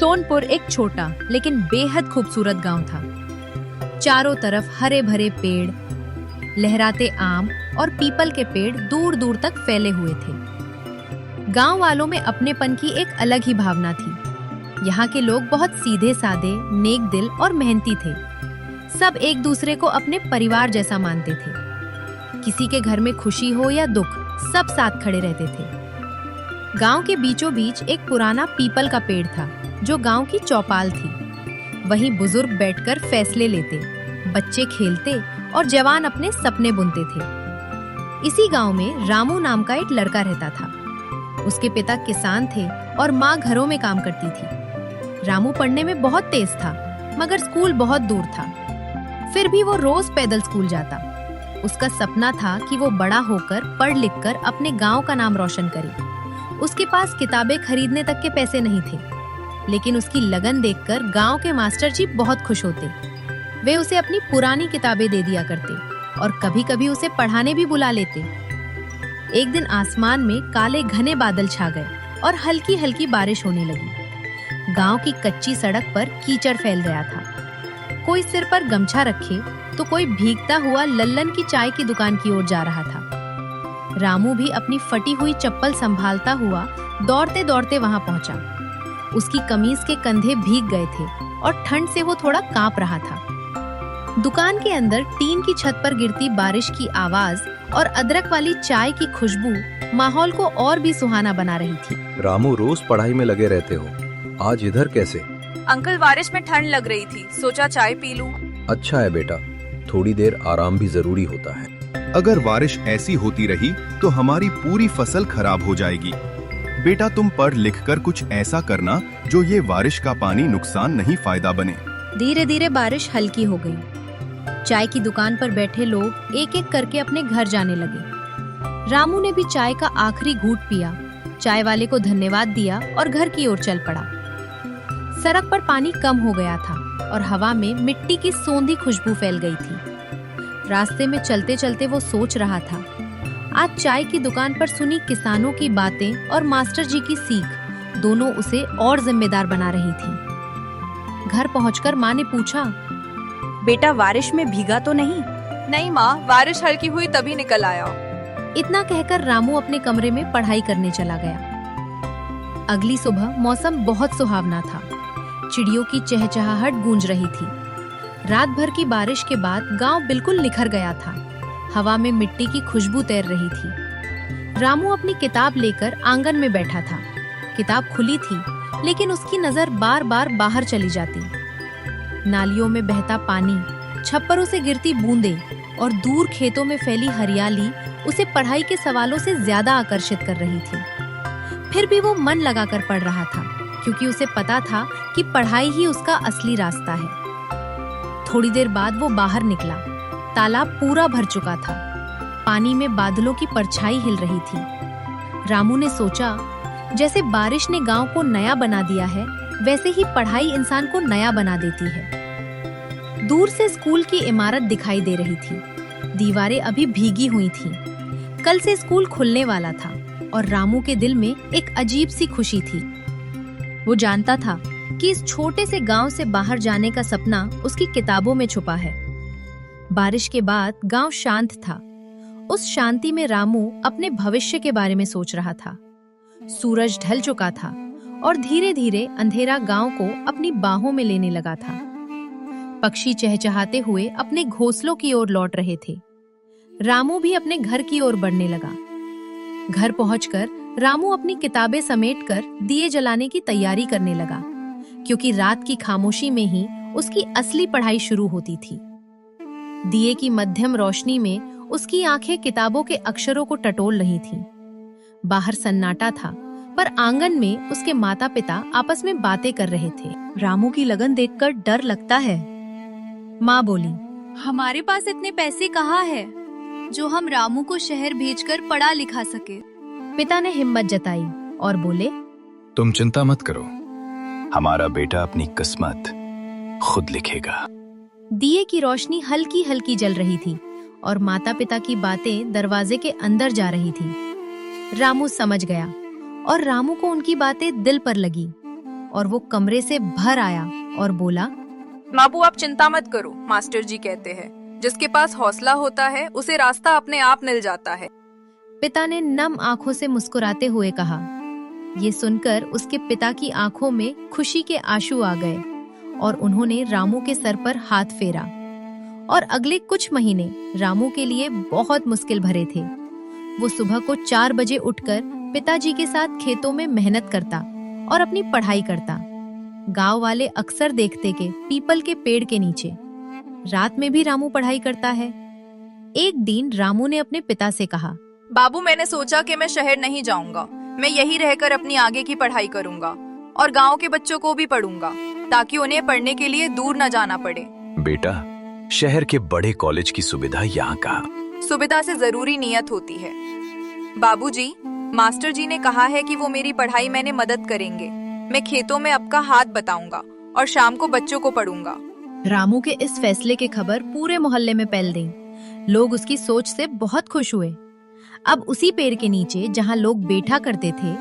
सोनपुर एक छोटा लेकिन बेहद खूबसूरत गांव था। चारों तरफ हरे भरे पेड़, लहराते आम और पीपल के पेड़ दूर दूर तक फैले हुए थे। गांव वालों में अपनेपन की एक अलग ही भावना थी। यहाँ के लोग बहुत सीधे साधे, नेक दिल और मेहनती थे। सब एक दूसरे को अपने परिवार जैसा मानते थे। किसी के घर में खुशी हो या दुख, सब साथ खड़े रहते थे। गांव के बीचों बीच एक पुराना पीपल का पेड़ था जो गांव की चौपाल थी। वहीं बुजुर्ग बैठकर फैसले लेते, बच्चे खेलते और जवान अपने सपने बुनते थे। इसी गांव में रामू नाम का एक लड़का रहता था। उसके पिता किसान थे और माँ घरों में काम करती थी। रामू पढ़ने में बहुत तेज था, मगर स्कूल बहुत दूर था। फिर भी वो रोज पैदल स्कूल जाता। उसका सपना था कि वो बड़ा होकर पढ़ लिख कर अपने गांव का नाम रोशन करे। उसके पास किताबें खरीदने तक के पैसे नहीं थे, लेकिन उसकी लगन देखकर गांव के मास्टर जी बहुत खुश होते। वे उसे अपनी पुरानी किताबें दे दिया करते और कभी-कभी उसे पढ़ाने भी बुला लेते। एक दिन आसमान में काले घने बादल छा गए और हल्की हल्की बारिश होने लगी। गांव की कच्ची सड़क पर कीचड़ फैल गया था। कोई सिर पर गमछा रखे तो कोई भीगता हुआ लल्लन की चाय की दुकान की ओर जा रहा था। रामू भी अपनी फटी हुई चप्पल संभालता हुआ दौड़ते दौड़ते वहां पहुंचा। उसकी कमीज के कंधे भीग गए थे और ठंड से वो थोड़ा कांप रहा था। दुकान के अंदर टीन की छत पर गिरती बारिश की आवाज और अदरक वाली चाय की खुशबू माहौल को और भी सुहाना बना रही थी। रामू, रोज पढ़ाई में लगे रहते हो, आज इधर कैसे? अंकल, बारिश में ठंड लग रही थी, सोचा चाय पी लूं। अच्छा है बेटा, थोड़ी देर आराम भी जरूरी होता है। अगर बारिश ऐसी होती रही तो हमारी पूरी फसल खराब हो जाएगी। बेटा, तुम पढ़ लिख कर कुछ ऐसा करना जो ये बारिश का पानी नुकसान नहीं फायदा बने। धीरे धीरे बारिश हल्की हो गई। चाय की दुकान पर बैठे लोग एक एक करके अपने घर जाने लगे। रामू ने भी चाय का आखिरी घूंट पिया, चाय वाले को धन्यवाद दिया और घर की ओर चल पड़ा। सड़क पर पानी कम हो गया था और हवा में मिट्टी की सोंधी खुशबू फैल गई थी। रास्ते में चलते चलते वो सोच रहा था, आज चाय की दुकान पर सुनी किसानों की बातें और मास्टर जी की सीख दोनों उसे और जिम्मेदार बना रही थी। घर पहुंचकर माँ ने पूछा, बेटा, बारिश में भीगा तो नहीं? नहीं माँ, बारिश हल्की हुई तभी निकल आया। इतना कहकर रामू अपने कमरे में पढ़ाई करने चला गया। अगली सुबह मौसम बहुत सुहावना था। चिड़ियों की चहचहाहट गूंज रही थी। रात भर की बारिश के बाद गांव बिल्कुल निखर गया था। हवा में मिट्टी की खुशबू तैर रही थी। रामू अपनी किताब लेकर आंगन में बैठा था। किताब खुली थी, लेकिन उसकी नजर बार बार बाहर चली जाती। नालियों में बहता पानी, छप्परों से गिरती बूंदें और दूर खेतों में फैली हरियाली उसे पढ़ाई के सवालों से ज्यादा आकर्षित कर रही थी। फिर भी वो मन लगाकर पढ़ रहा था, क्योंकि उसे पता था कि पढ़ाई ही उसका असली रास्ता है। थोड़ी देर बाद वो बाहर निकला। तालाब पूरा भर चुका था। पानी में बादलों की परछाई हिल रही थी। रामू ने सोचा, जैसे बारिश ने गांव को नया बना दिया है, वैसे ही पढ़ाई इंसान को नया बना देती है। दूर से स्कूल की इमारत दिखाई दे रही थी। दीवारें अभी भीगी हुई थीं। कल से स्कूल खुलने वाला था और रामू के दिल में एक अजीब सी खुशी थी। वो जानता था कि इस छोटे से गांव से बाहर जाने का सपना उसकी किताबों में छुपा है। बारिश के बाद गांव शांत था। उस शांति में रामू अपने भविष्य के बारे में सोच रहा था। सूरज ढल चुका था और धीरे धीरे अंधेरा गांव को अपनी बाहों में लेने लगा था। पक्षी चहचहाते हुए अपने घोंसलों की ओर लौट रहे थे। रामू भी अपने घर की ओर बढ़ने लगा। घर पहुंचकर रामू अपनी किताबें समेटकर दिए जलाने की तैयारी करने लगा, क्योंकि रात की खामोशी में ही उसकी असली पढ़ाई शुरू होती थी। दिए की मध्यम रोशनी में उसकी आंखें किताबों के अक्षरों को टटोल रही थीं। बाहर सन्नाटा था, पर आंगन में उसके माता पिता आपस में बातें कर रहे थे। रामू की लगन देखकर डर लगता है, माँ बोली। हमारे पास इतने पैसे कहाँ है जो हम रामू को शहर भेजकर पढ़ा लिखा सके? पिता ने हिम्मत जताई और बोले, तुम चिंता मत करो, हमारा बेटा अपनी किस्मत खुद लिखेगा। दिए की रोशनी हल्की हल्की जल रही थी और माता पिता की बातें दरवाजे के अंदर जा रही थी। रामू समझ गया और रामू को उनकी बातें दिल पर लगी। और वो कमरे से भर आया और बोला, बाबू आप चिंता मत करो, मास्टर जी कहते हैं जिसके पास हौसला होता है उसे रास्ता अपने आप मिल जाता है। पिता ने नम आंखों से मुस्कुराते हुए कहा। ये सुनकर उसके पिता की आंखों में खुशी के आंसू आ गए और उन्होंने रामू के सर पर हाथ फेरा। और अगले कुछ महीने रामू के लिए बहुत मुश्किल भरे थे। वो सुबह को 4 बजे उठकर पिताजी के साथ खेतों में मेहनत करता और अपनी पढ़ाई करता। गांव वाले अक्सर देखते कि पीपल के पेड़ के नीचे रात में भी रामू पढ़ाई करता है। एक दिन रामू ने अपने पिता से कहा, बाबू मैंने सोचा कि मैं शहर नहीं जाऊंगा, मैं यही रहकर अपनी आगे की पढ़ाई करूंगा और गांव के बच्चों को भी पढ़ूंगा ताकि उन्हें पढ़ने के लिए दूर न जाना पड़े। बेटा, शहर के बड़े कॉलेज की सुविधा यहाँ कहाँ? सुविधा से जरूरी नियत होती है। बाबूजी, मास्टर जी ने कहा है कि वो मेरी पढ़ाई में मदद करेंगे। मैं खेतों में आपका हाथ बताऊंगा और शाम को बच्चों को पढ़ूंगा। रामू के इस फैसले की खबर पूरे मोहल्ले में फैल गई। लोग उसकी सोच से बहुत खुश हुए। अब उसी पेड़ के नीचे जहाँ लोग बैठा करते थे,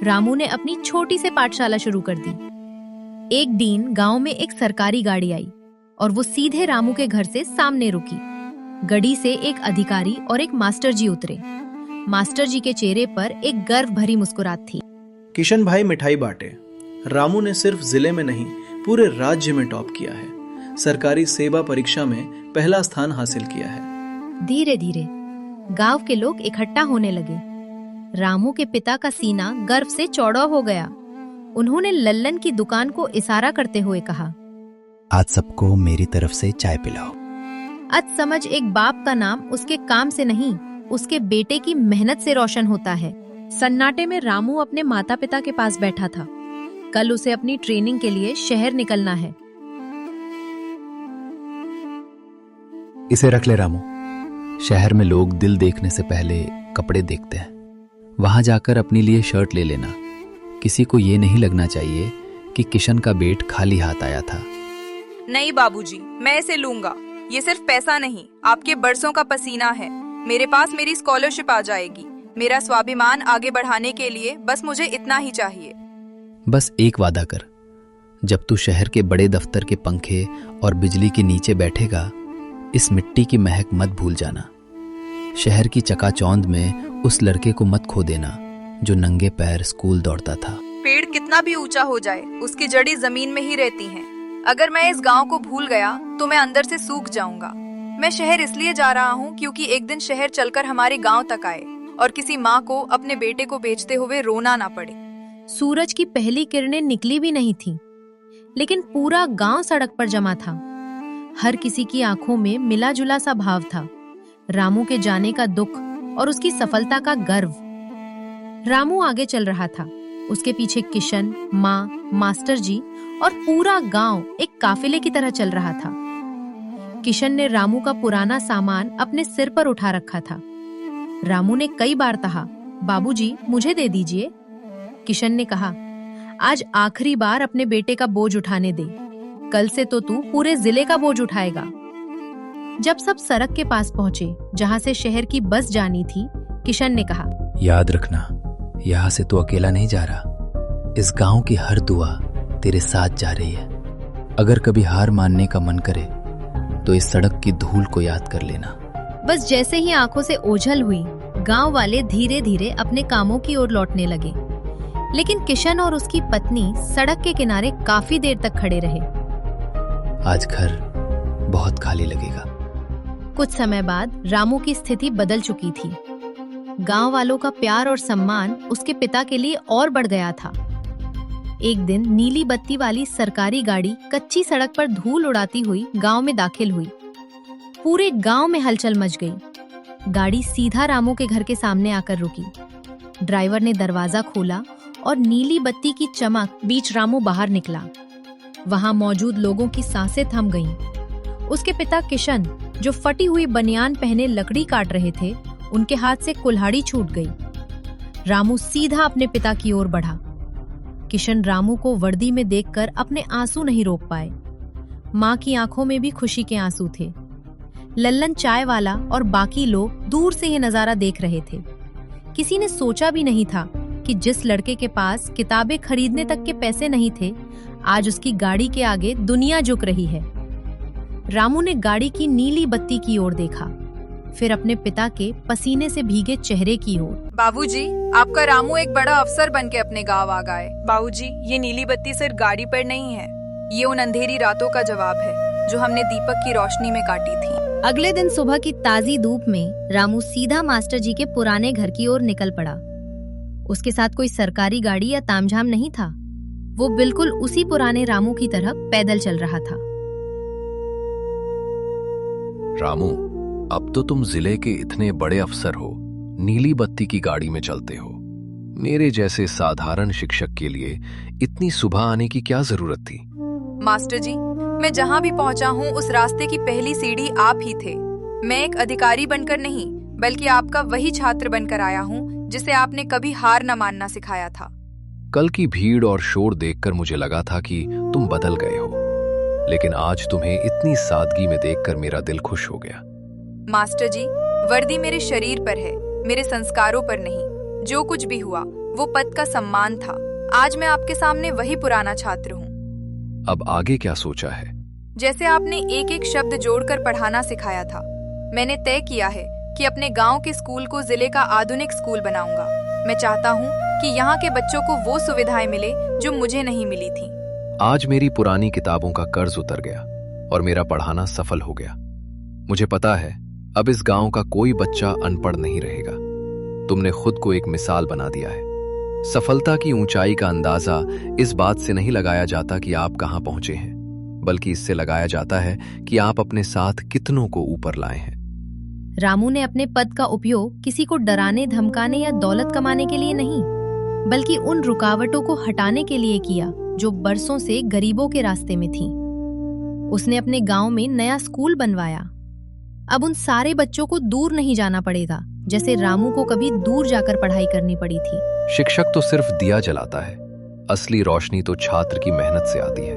रामू ने अपनी छोटी सी पाठशाला शुरू कर दी। एक दिन गांव में एक सरकारी गाड़ी आई और वो सीधे रामू के घर से सामने रुकी। गाड़ी से एक अधिकारी और एक मास्टर जी उतरे। मास्टर जी के चेहरे पर एक गर्व भरी मुस्कुराहट थी। किशन भाई मिठाई बांटे। रामू ने सिर्फ जिले में नहीं पूरे राज्य में टॉप किया है। सरकारी सेवा परीक्षा में पहला स्थान हासिल किया है। धीरे धीरे गांव के लोग इकट्ठा होने लगे। रामू के पिता का सीना गर्व से चौड़ा हो गया। उन्होंने लल्लन की दुकान को इशारा करते हुए कहा, आज सबको मेरी तरफ से चाय पिलाओ। आज समझ एक बाप का नाम उसके काम से नहीं, उसके बेटे की मेहनत से रोशन होता है। सन्नाटे में रामू अपने माता पिता के पास बैठा था। कल उसे अपनी ट्रेनिंग के लिए शहर निकलना है। इसे रख ले रामू। शहर में लोग दिल देखने से पहले कपड़े देखते हैं। वहां जाकर अपने लिए शर्ट ले लेना। किसी को ये नहीं लगना चाहिए कि किशन का बेट खाली हाथ आया था। नहीं बाबूजी, मैं इसे लूंगा। ये सिर्फ पैसा नहीं, आपके बरसों का पसीना है। मेरे पास मेरी स्कॉलरशिप आ जाएगी। मेरा स्वाभिमान आगे बढ़ाने के लिए बस मुझे इतना ही चाहिए। बस एक वादा कर, जब तू शहर के बड़े दफ्तर के पंखे और बिजली के नीचे बैठेगा, इस मिट्टी की महक मत भूल जाना। शहर की चकाचौंध में उस लड़के को मत खो देना जो नंगे पैर स्कूल दौड़ता था। पेड़ कितना भी ऊंचा हो जाए, उसकी जड़ी जमीन में ही रहती हैं। अगर मैं इस गांव को भूल गया तो मैं अंदर से सूख जाऊंगा। मैं शहर इसलिए जा रहा हूँ क्योंकि एक दिन शहर चलकर हमारे गांव तक आए और किसी माँ को अपने बेटे को बेचते हुए रोना ना पड़े। सूरज की पहली किरणें निकली भी नहीं थीं, लेकिन पूरा गांव सड़क पर जमा था। हर किसी की आंखों में मिला जुला सा भाव था, रामू के जाने का दुख और उसकी सफलता का गर्व। रामू आगे चल रहा था, उसके पीछे किशन, माँ, मास्टर जी और पूरा गांव एक काफिले की तरह चल रहा था। किशन ने रामू का पुराना सामान अपने सिर पर उठा रखा था। रामू ने कई बार कहा, बाबूजी मुझे दे दीजिए। किशन ने कहा, आज आखिरी बार अपने बेटे का बोझ उठाने दे, कल से तो तू पूरे जिले का बोझ उठाएगा। जब सब सड़क के पास पहुंचे जहां से शहर की बस जानी थी, किशन ने कहा, याद रखना, यहाँ से तो अकेला नहीं जा रहा। इस गांव की हर दुआ तेरे साथ जा रही है। अगर कभी हार मानने का मन करे तो इस सड़क की धूल को याद कर लेना। बस जैसे ही आंखों से ओझल हुई, गांव वाले धीरे धीरे अपने कामों की ओर लौटने लगे। लेकिन किशन और उसकी पत्नी सड़क के किनारे काफी देर तक खड़े रहे। आज घर बहुत खाली लगेगा। कुछ समय बाद रामू की स्थिति बदल चुकी थी। गांव वालों का प्यार और सम्मान उसके पिता के लिए और बढ़ गया था। एक दिन नीली बत्ती वाली सरकारी गाड़ी कच्ची सड़क पर धूल उड़ाती हुई गांव में दाखिल हुई। पूरे गांव में हलचल मच गई। गाड़ी सीधा रामू के घर के सामने आकर रुकी। ड्राइवर ने दरवाजा खोला और नीली बत्ती की चमक बीच रामू बाहर निकला। वहां मौजूद लोगों की सांसें थम गईं। उसके पिता किशन, जो फटी हुई बनियान पहने लकड़ी काट रहे थे, उनके हाथ से कुल्हाड़ी छूट गई। रामू सीधा अपने पिता की ओर बढ़ा। किशन रामू को वर्दी में देखकर अपने आंसू नहीं रोक पाए। माँ की आंखों में भी खुशी के आंसू थे। लल्लन चाय वाला और बाकी लोग दूर से यह नजारा देख रहे थे। किसी ने सोचा भी नहीं था कि क्योंकि जिस लड़के के पास किताबें खरीदने तक के पैसे नहीं थे, आज उसकी गाड़ी के आगे दुनिया झुक रही है। रामू ने गाड़ी की नीली बत्ती की ओर देखा, फिर अपने पिता के पसीने से भीगे चेहरे की ओर। बाबूजी, आपका रामू एक बड़ा अफसर बनके अपने गांव आ गए। बाबूजी, ये नीली बत्ती सिर्फ गाड़ी पर नहीं है, ये उन अंधेरी रातों का जवाब है जो हमने दीपक की रोशनी में काटी थी। अगले दिन सुबह की ताजी धूप में रामू सीधा मास्टर जी के पुराने घर की ओर निकल पड़ा। उसके साथ कोई सरकारी गाड़ी या तामझाम नहीं था। वो बिल्कुल उसी पुराने रामू की तरह पैदल चल रहा था। रामू, अब तो तुम जिले के इतने बड़े अफसर हो, नीली बत्ती की गाड़ी में चलते हो। मेरे जैसे साधारण शिक्षक के लिए इतनी सुबह आने की क्या जरूरत थी? मास्टर जी, मैं जहाँ भी पहुँचा हूँ उस रास्ते की पहली सीढ़ी आप ही थे। मैं एक अधिकारी बनकर नहीं, बल्कि आपका वही छात्र बनकर आया हूँ जिसे आपने कभी हार न मानना सिखाया था। कल की भीड़ और शोर देखकर मुझे लगा था कि तुम बदल गए हो, लेकिन आज तुम्हें इतनी सादगी में देखकर मेरा दिल खुश हो गया। मास्टर जी, वर्दी मेरे शरीर पर है, मेरे संस्कारों पर नहीं। जो कुछ भी हुआ वो पद का सम्मान था। आज मैं आपके सामने वही पुराना छात्र हूँ। अब आगे क्या सोचा है? जैसे आपने एक एक शब्द जोड़कर पढ़ाना सिखाया था, मैंने तय किया है कि अपने गांव के स्कूल को जिले का आधुनिक स्कूल बनाऊंगा। मैं चाहता हूँ कि यहाँ के बच्चों को वो सुविधाएं मिले जो मुझे नहीं मिली थी। आज मेरी पुरानी किताबों का कर्ज उतर गया और मेरा पढ़ाना सफल हो गया। मुझे पता है अब इस गांव का कोई बच्चा अनपढ़ नहीं रहेगा। तुमने खुद को एक मिसाल बना दिया है। सफलता की ऊंचाई का अंदाजा इस बात से नहीं लगाया जाता कि आप कहां पहुंचे हैं, बल्कि इससे लगाया जाता है कि आप अपने साथ कितनों को ऊपर लाए हैं। रामू ने अपने पद का उपयोग किसी को डराने, धमकाने या दौलत कमाने के लिए नहीं, बल्कि उन रुकावटों को हटाने के लिए किया जो बरसों से गरीबों के रास्ते में थीं। उसने अपने गांव में नया स्कूल बनवाया। अब उन सारे बच्चों को दूर नहीं जाना पड़ेगा, जैसे रामू को कभी दूर जाकर पढ़ाई करनी पड़ी थी। शिक्षक तो सिर्फ दिया जलाता है, असली रोशनी तो छात्र की मेहनत से आती है।